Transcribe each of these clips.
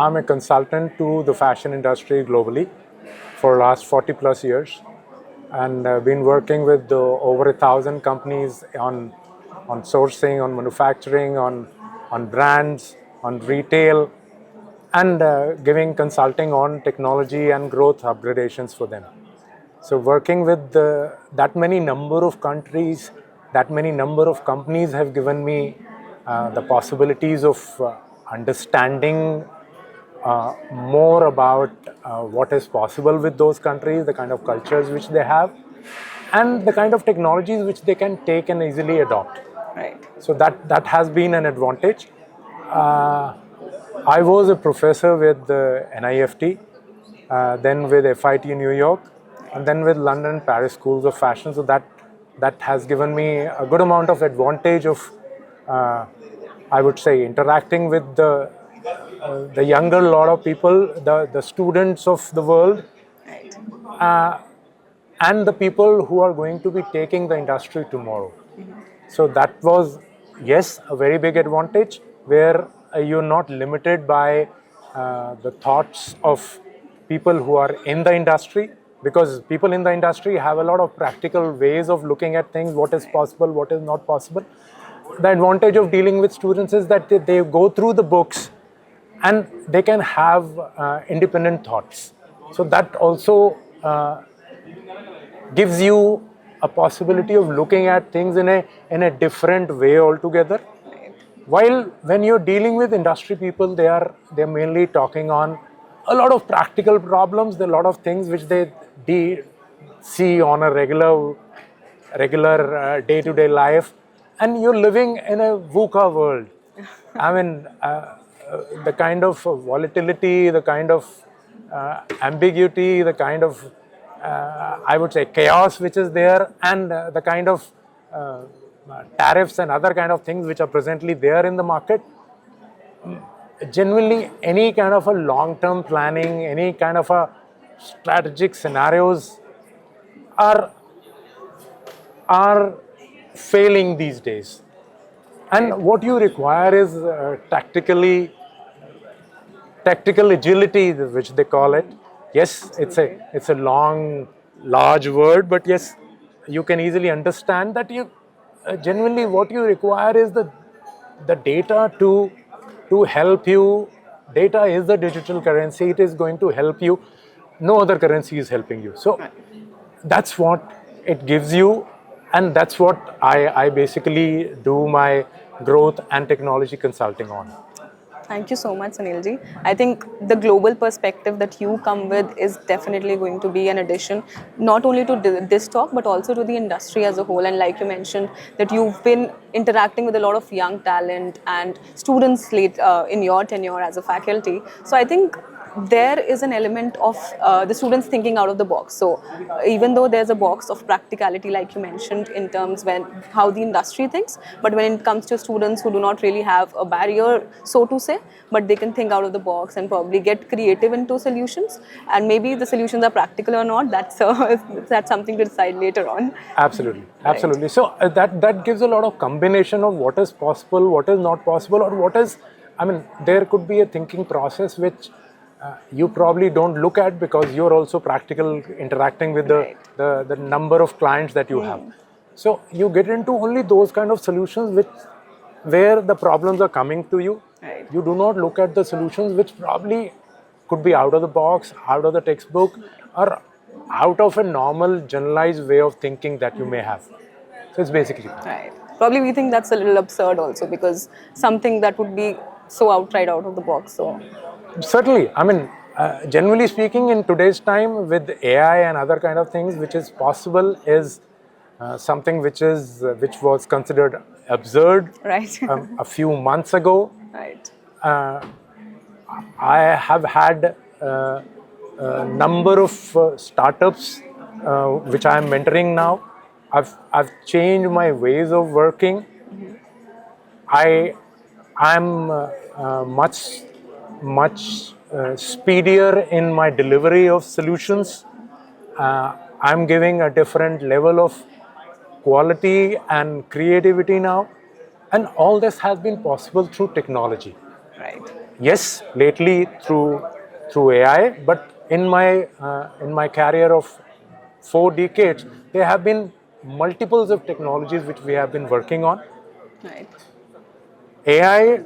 I'm a consultant to the fashion industry globally for last 40 plus years, and been working with over 1,000 companies on sourcing, on manufacturing, on brands, on retail, and giving consulting on technology and growth upgradations for them. So working with that many number of countries, that many number of companies have given me the possibilities of understanding more about what is possible with those countries, the kind of cultures which they have, and the kind of technologies which they can take and easily adopt. Right. So that has been an advantage. I was a professor with NIFT, then with FIT New York, and then with London and Paris schools of fashion. So that has given me a good amount of advantage of, I would say, interacting with the younger lot of people, the students of the world, Right. and the people who are going to be taking the industry tomorrow. So that was, yes, a very big advantage, where you're not limited by the thoughts of people who are in the industry, because people in the industry have a lot of practical ways of looking at things, what is possible, what is not possible. The advantage of dealing with students is that they go through the books and they can have independent thoughts. So that also gives you a possibility of looking at things in a different way altogether. While when you're dealing with industry people, they're mainly talking on a lot of practical problems, there are a lot of things which they see on a regular day-to-day life, and you're living in a VUCA world. I mean, the kind of volatility, the kind of ambiguity, the kind of I would say chaos which is there, and the kind of tariffs and other kind of things which are presently there in the market. Genuinely, any kind of a long-term planning, any kind of a strategic scenarios are failing these days. And what you require is tactical agility, which they call it. Yes, it's a long, large word, but yes, you can easily understand that you genuinely what you require is the data to help you. Data is the digital currency. It is going to help you. No other currency is helping you. So that's what it gives you, and that's what I basically do my growth and technology consulting on. Thank you so much, Sunilji. I think the global perspective that you come with is definitely going to be an addition, not only to this talk, but also to the industry as a whole. And like you mentioned, that you've been interacting with a lot of young talent and students late in your tenure as a faculty. So I think there is an element of the students thinking out of the box. So even though there's a box of practicality, like you mentioned, in terms when how the industry thinks, but when it comes to students who do not really have a barrier, so to say, but they can think out of the box and probably get creative into solutions. And maybe the solutions are practical or not. That's something to decide later on. Absolutely, absolutely. Right. So that gives a lot of combination of what is possible, what is not possible, or what is. I mean, there could be a thinking process which you probably don't look at because you're also practical, interacting with the number of clients that you have. So you get into only those kind of solutions where the problems are coming to you. Right. You do not look at the solutions which probably could be out of the box, out of the textbook, or out of a normal generalized way of thinking that you may have. So it's basically Right. Probably we think that's a little absurd also, because something that would be so outright out of the box. So certainly. I mean, generally speaking, in today's time with AI and other kind of things, which is possible is something which was considered absurd right. a few months ago. Right. I have had a number of startups which I am mentoring now. I've changed my ways of working. I'm much speedier in my delivery of solutions. I'm giving a different level of quality and creativity now, and all this has been possible through technology. Right. Yes, lately through AI, but in my career of 4 decades, there have been multiples of technologies which we have been working on. Right. AI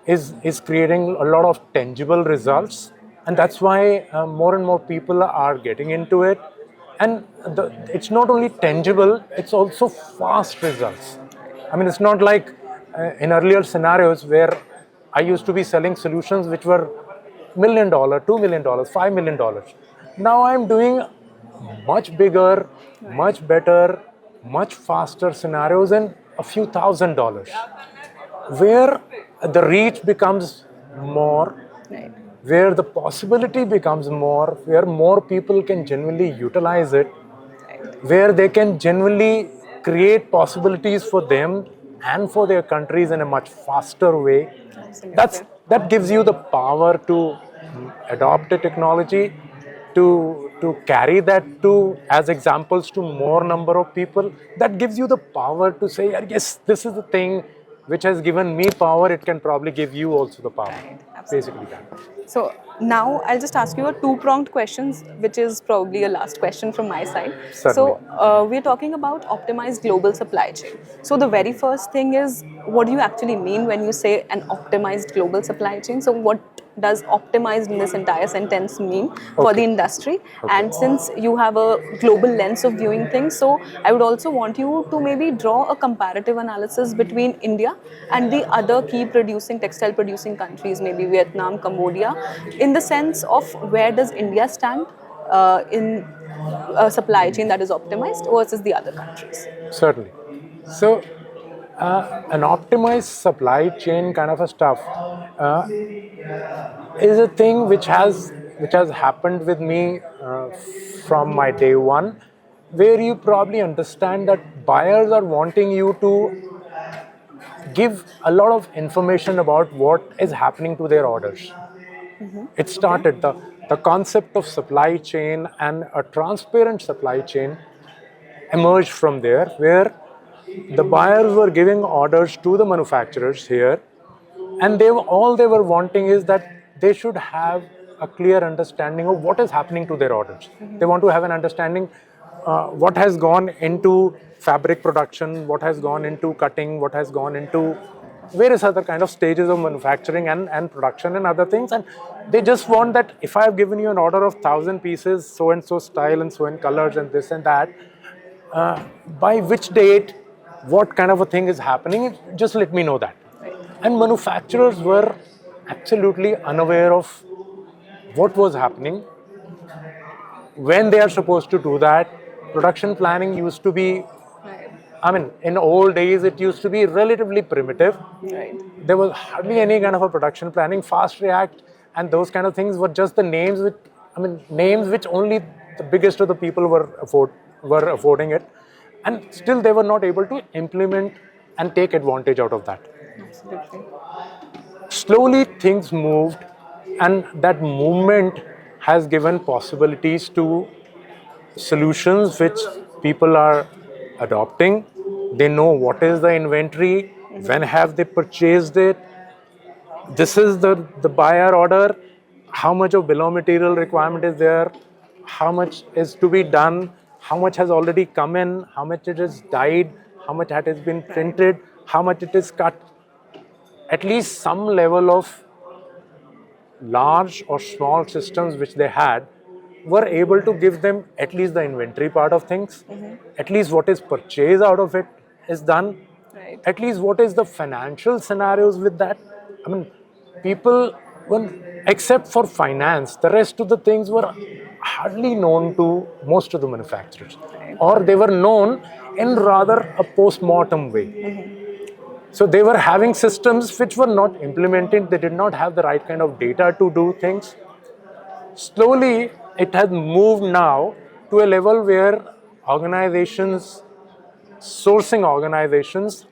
is creating a lot of tangible results, and Right. that's why more and more people are getting into it. And it's not only tangible; it's also fast results. I mean, it's not like in earlier scenarios where I used to be selling solutions which were $1 million, $2 million, $5 million. Now I'm doing much bigger, Right. much better, much faster scenarios in a few $1,000s, where the reach becomes more, Right. where the possibility becomes more, where more people can genuinely utilize it, Right. where they can genuinely create possibilities for them and for their countries in a much faster way. Absolutely. That gives you the power to adopt a technology, to carry that to as examples to more number of people. That gives you the power to say, yes, this is the thing which has given me power. It can probably give you also the power. Right. Basically Absolutely. that. So now I'll just ask you a two-pronged questions, which is probably a last question from my side. Certainly. So we're talking about optimized global supply chain. So the very first thing is, what do you actually mean when you say an optimized global supply chain? So what does optimized in this entire sentence mean for the Okay. industry? Okay. And since you have a global lens of viewing things, so I would also want you to maybe draw a comparative analysis between India and the other key producing textile producing countries, maybe Vietnam, Cambodia, in the sense of where does India stand in a supply chain that is optimized versus the other countries. Certainly. So, an optimized supply chain kind of a stuff uh, is a thing which has happened with me from my day one, where you probably understand that buyers are wanting you to give a lot of information about what is happening to their orders. It Okay. started the concept of supply chain and a transparent supply chain emerged from there, where the buyers were giving orders to the manufacturers here, and all they were wanting is that they should have a clear understanding of what is happening to their orders. They want to have an understanding what has gone into fabric production, what has gone into cutting, what has gone into various other kind of stages of manufacturing and production and other things. And they just want that if I have given you an order of 1,000 pieces, so and so style and so in colors and this and that, by which date, what kind of a thing is happening, just let me know that. Right. And manufacturers were absolutely unaware of what was happening, when they are supposed to do that. Production planning used to be, Right. I mean, in old days, it used to be relatively primitive. Right. There was hardly any kind of a production planning. Fast React and those kind of things were just the names which, I mean, names which only the biggest of the people were affording it, and still they were not able to implement and take advantage out of that. Absolutely. Slowly things moved, and that movement has given possibilities to solutions which people are adopting. They know what is the inventory, when have they purchased it, this is the buyer order, how much of bill of material requirement is there, how much is to be done, how much has already come in, how much it is dyed, how much it has been Right. printed, how much it is cut. At least some level of large or small systems which they had were able to give them at least the inventory part of things, at least what is purchased out of it is done, Right. at least what is the financial scenarios with that. I mean, people, when, except for finance, the rest of the things were hardly known to most of the manufacturers, Right. or they were known in rather a post-mortem way. So they were having systems which were not implemented. They did not have the right kind of data to do things. Slowly, it has moved now to a level where organizations, sourcing organizations,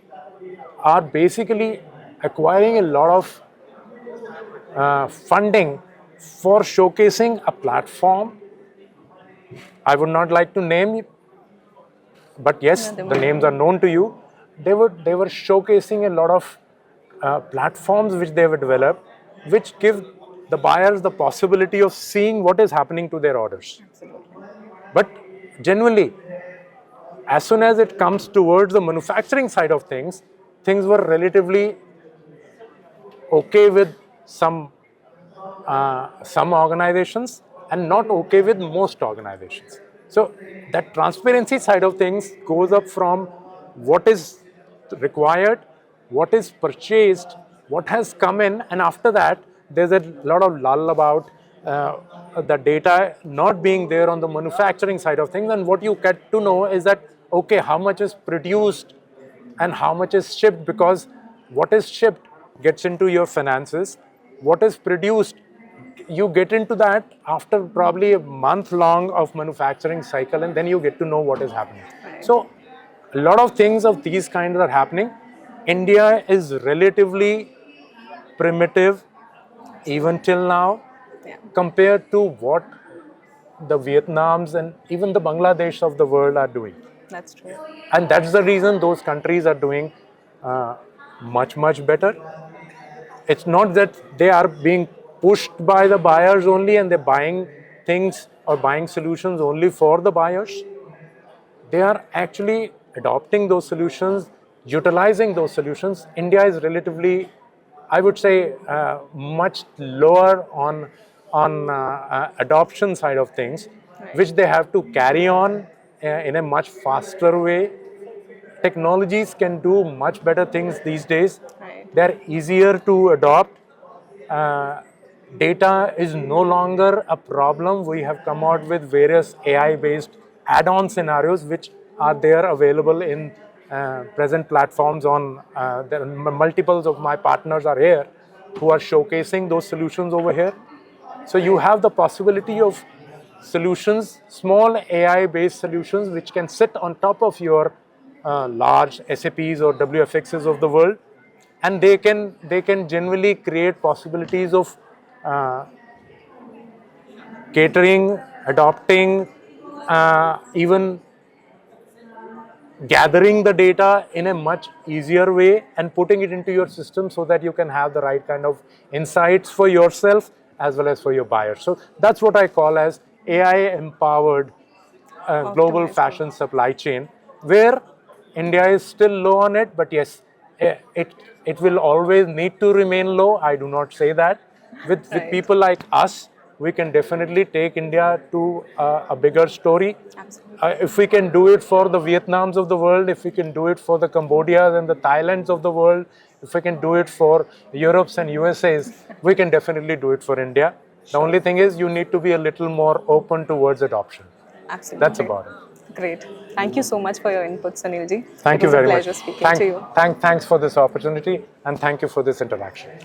are basically acquiring a lot of funding for showcasing a platform. I would not like to name it, but Yeah, yes, they the would names are be. known to you. They were showcasing a lot of platforms which they have developed, which give the buyers the possibility of seeing what is happening to their orders. But genuinely, as soon as it comes towards the manufacturing side of things, things were relatively okay with some organizations and not okay with most organizations. So that transparency side of things goes up from what is required, what is purchased, what has come in, and after that, there's a lot of lull about the data not being there on the manufacturing side of things. And what you get to know is that, okay, how much is produced and how much is shipped, because what is shipped gets into your finances. What is produced, you get into that after probably a month long of manufacturing cycle, and then you get to know what is happening. So a lot of things of these kinds are happening. India is relatively primitive even till now, compared to what the Vietnams and even the Bangladesh of the world are doing. That's true. And that's the reason those countries are doing much, much better. It's not that they are being pushed by the buyers only and they're buying things or buying solutions only for the buyers. They are actually adopting those solutions, utilizing those solutions. India is relatively, I would say, much lower on adoption side of things, which they have to carry on in a much faster way. Technologies can do much better things these days. Right. They're easier to adopt. Data is no longer a problem. We have come out with various AI-based add-on scenarios which are there available in present platforms on the multiples of my partners are here who are showcasing those solutions over here. So you have the possibility of solutions, small AI-based solutions which can sit on top of your large SAPs or WFXs of the world, and they can generally create possibilities of catering, adopting, even gathering the data in a much easier way and putting it into your system so that you can have the right kind of insights for yourself as well as for your buyers. So that's what I call as AI-empowered global fashion supply chain, where India is still low on it, but yes, it will always need to remain low. I do not say that. With people like us, we can definitely take India to a bigger story. If we can do it for the Vietnams of the world, if we can do it for the Cambodias and the Thailands of the world, if we can do it for Europe's and USA's, we can definitely do it for India. The only thing is you need to be a little more open towards adoption. Absolutely. That's about it. Great. Thank you so much for your input, Sunilji. Thank you very much. It was a pleasure speaking to you. Thanks for this opportunity, and thank you for this interaction.